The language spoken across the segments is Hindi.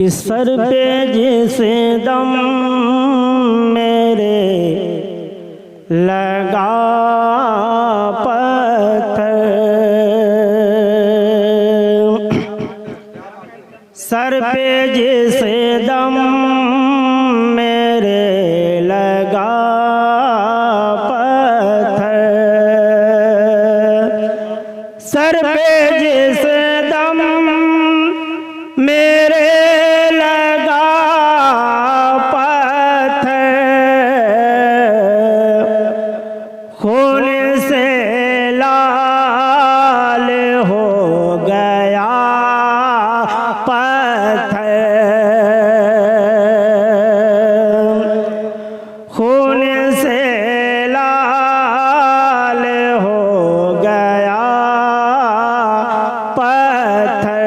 सर पे जिस दम मेरे लगा पत्थर, सर पे जिस दम मेरे लगा पत्थर, सर पे जिस दम मेरे लगा पत्थर, खून से लाल हो गया पत्थर, खून से लाल हो गया पत्थर,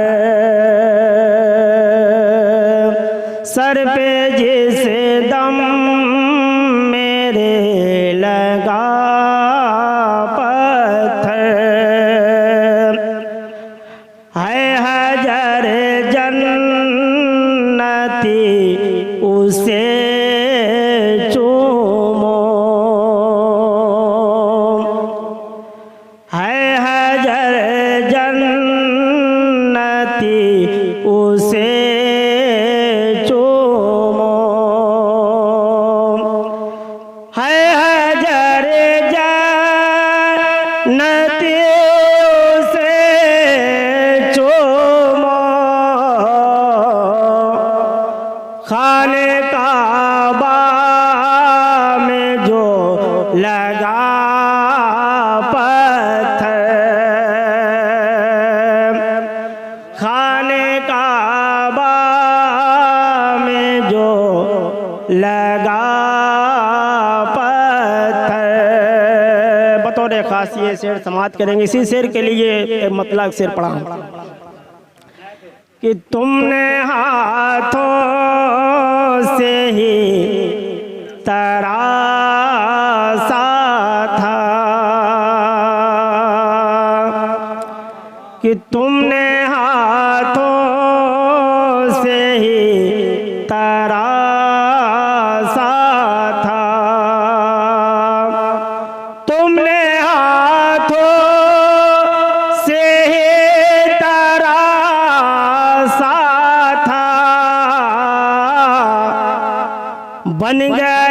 सर पे जिस दम मेरे लगा पत्थर, है हजर जन्नती उसे चूमो, है हजर जन्नती उसे चूमो, है हजर जन्नती उसे चूमो, खाने काबा में जो लगा पत्थर, खाने काबा में जो लगा पत्थर। बतौर खास ये शेर समाप्त करेंगे। इसी शेर के लिए एक मतलब शेर पढ़ा कि तुमने हाथों से ही तरासा था, कि तुमने हाथों से ही तरासा था, तुमने हाथों से ही तरासा था, बन गया